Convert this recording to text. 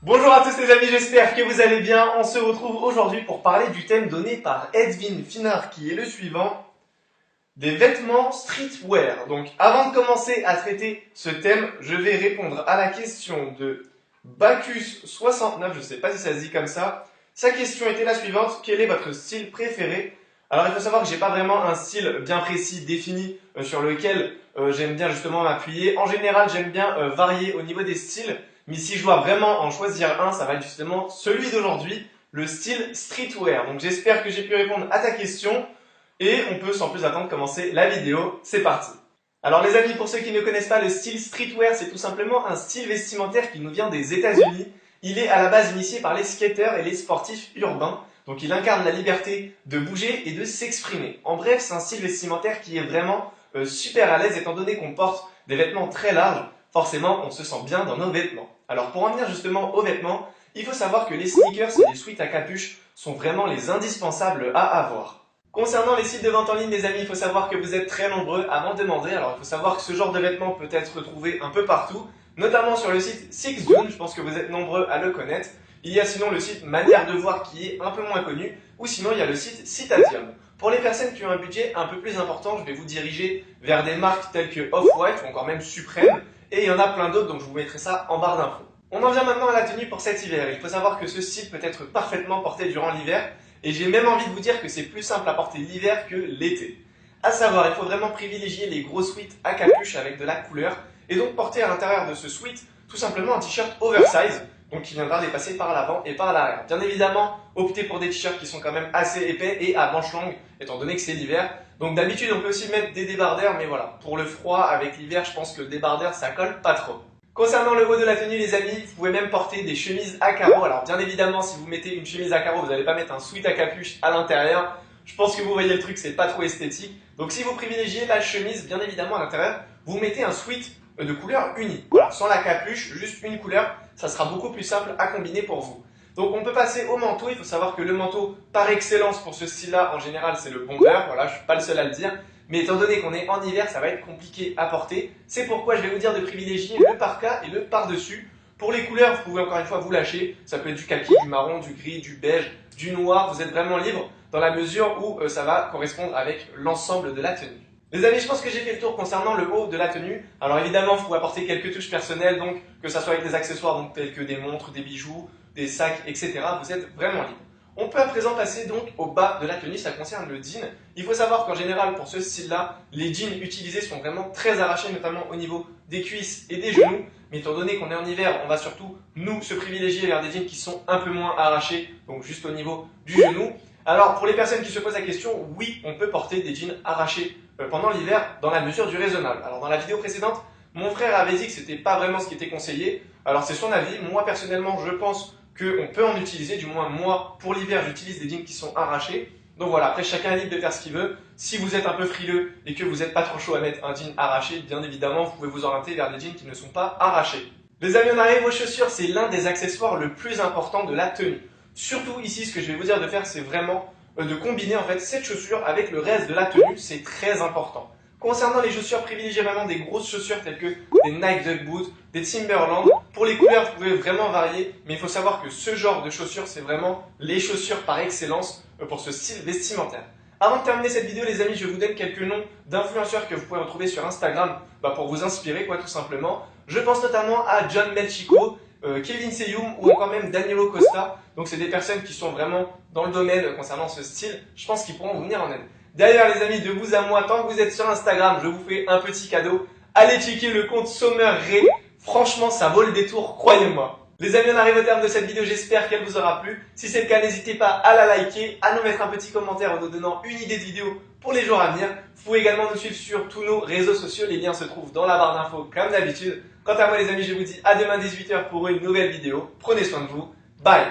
Bonjour à tous les amis, j'espère que vous allez bien. On se retrouve aujourd'hui pour parler du thème donné par Edwin Finard qui est le suivant, des vêtements streetwear. Donc avant de commencer à traiter ce thème, je vais répondre à la question de Bacchus69, je ne sais pas si ça se dit comme ça. Sa question était la suivante, quel est votre style préféré? Alors il faut savoir que j'ai pas vraiment un style bien précis, défini, sur lequel j'aime bien justement m'appuyer. En général, j'aime bien varier au niveau des styles. Mais si je dois vraiment en choisir un, ça va être justement celui d'aujourd'hui, le style streetwear. Donc j'espère que j'ai pu répondre à ta question et on peut sans plus attendre commencer la vidéo. C'est parti. Alors les amis, pour ceux qui ne connaissent pas le style streetwear, c'est tout simplement un style vestimentaire qui nous vient des États-Unis. Il est à la base initié par les skateurs et les sportifs urbains. Donc il incarne la liberté de bouger et de s'exprimer. En bref, c'est un style vestimentaire qui est vraiment super à l'aise étant donné qu'on porte des vêtements très larges. Forcément, on se sent bien dans nos vêtements. Alors pour en venir justement aux vêtements, il faut savoir que les sneakers et les sweats à capuche sont vraiment les indispensables à avoir. Concernant les sites de vente en ligne, les amis, il faut savoir que vous êtes très nombreux à m'en demander. Alors il faut savoir que ce genre de vêtements peut être trouvé un peu partout, notamment sur le site Six June, je pense que vous êtes nombreux à le connaître. Il y a sinon le site Manière de voir qui est un peu moins connu, ou sinon il y a le site Citadium. Pour les personnes qui ont un budget un peu plus important, je vais vous diriger vers des marques telles que Off-White ou encore même Supreme. Et il y en a plein d'autres, donc je vous mettrai ça en barre d'infos. On en vient maintenant à la tenue pour cet hiver. Il faut savoir que ce style peut être parfaitement porté durant l'hiver, et j'ai même envie de vous dire que c'est plus simple à porter l'hiver que l'été. À savoir, il faut vraiment privilégier les gros sweats à capuche avec de la couleur, et donc porter à l'intérieur de ce sweat tout simplement un t-shirt oversize, donc qui viendra dépasser par l'avant et par l'arrière. Bien évidemment, optez pour des t-shirts qui sont quand même assez épais et à manches longues, étant donné que c'est l'hiver. Donc d'habitude, on peut aussi mettre des débardeurs, mais voilà, pour le froid, avec l'hiver, je pense que le débardeur, ça colle pas trop. Concernant le haut de la tenue, les amis, vous pouvez même porter des chemises à carreaux. Alors bien évidemment, si vous mettez une chemise à carreaux, vous n'allez pas mettre un sweat à capuche à l'intérieur. Je pense que vous voyez le truc, c'est pas trop esthétique. Donc si vous privilégiez la chemise, bien évidemment à l'intérieur, vous mettez un sweat de couleur unie. Voilà, sans la capuche, juste une couleur, ça sera beaucoup plus simple à combiner pour vous. Donc on peut passer au manteau, il faut savoir que le manteau par excellence pour ce style-là, en général c'est le bomber, voilà, je suis pas le seul à le dire. Mais étant donné qu'on est en hiver, ça va être compliqué à porter. C'est pourquoi je vais vous dire de privilégier le parka et le par-dessus. Pour les couleurs, vous pouvez encore une fois vous lâcher. Ça peut être du kaki, du marron, du gris, du beige, du noir. Vous êtes vraiment libre dans la mesure où ça va correspondre avec l'ensemble de la tenue. Les amis, je pense que j'ai fait le tour concernant le haut de la tenue. Alors évidemment, vous pouvez apporter quelques touches personnelles, donc que ça soit avec des accessoires donc, tels que des montres, des bijoux, des sacs, etc. Vous êtes vraiment libre. On peut à présent passer donc au bas de la tenue, ça concerne le jean. Il faut savoir qu'en général, pour ce style-là, les jeans utilisés sont vraiment très arrachés, notamment au niveau des cuisses et des genoux. Mais étant donné qu'on est en hiver, on va surtout, nous, se privilégier vers des jeans qui sont un peu moins arrachés, donc juste au niveau du genou. Alors, pour les personnes qui se posent la question, oui, on peut porter des jeans arrachés pendant l'hiver, dans la mesure du raisonnable. Alors, dans la vidéo précédente, mon frère avait dit que c'était pas vraiment ce qui était conseillé. Alors, c'est son avis. Moi, personnellement, je pense qu'on peut en utiliser, du moins moi, pour l'hiver, j'utilise des jeans qui sont arrachés. Donc voilà, après chacun est libre de faire ce qu'il veut. Si vous êtes un peu frileux et que vous n'êtes pas trop chaud à mettre un jean arraché, bien évidemment, vous pouvez vous orienter vers des jeans qui ne sont pas arrachés. Les amis, on arrive aux chaussures, c'est l'un des accessoires le plus important de la tenue. Surtout ici, ce que je vais vous dire de faire, c'est vraiment de combiner en fait cette chaussure avec le reste de la tenue, c'est très important. Concernant les chaussures, privilégiez vraiment des grosses chaussures telles que des Nike Dunk Boots, des Timberland. Pour les couleurs, vous pouvez vraiment varier, mais il faut savoir que ce genre de chaussures, c'est vraiment les chaussures par excellence pour ce style vestimentaire. Avant de terminer cette vidéo, les amis, je vous donne quelques noms d'influenceurs que vous pouvez retrouver sur Instagram pour vous inspirer, tout simplement. Je pense notamment à John Melchico, Kevin Seyum ou encore même Danilo Costa. Donc c'est des personnes qui sont vraiment dans le domaine concernant ce style. Je pense qu'ils pourront vous venir en aide. D'ailleurs les amis, de vous à moi, tant que vous êtes sur Instagram, je vous fais un petit cadeau. Allez checker le compte SommerRay. Franchement, ça vaut le détour, croyez-moi. Les amis, on arrive au terme de cette vidéo, j'espère qu'elle vous aura plu. Si c'est le cas, n'hésitez pas à la liker, à nous mettre un petit commentaire en nous donnant une idée de vidéo pour les jours à venir. Vous pouvez également nous suivre sur tous nos réseaux sociaux, les liens se trouvent dans la barre d'infos comme d'habitude. Quant à moi les amis, je vous dis à demain 18 h pour une nouvelle vidéo. Prenez soin de vous, bye.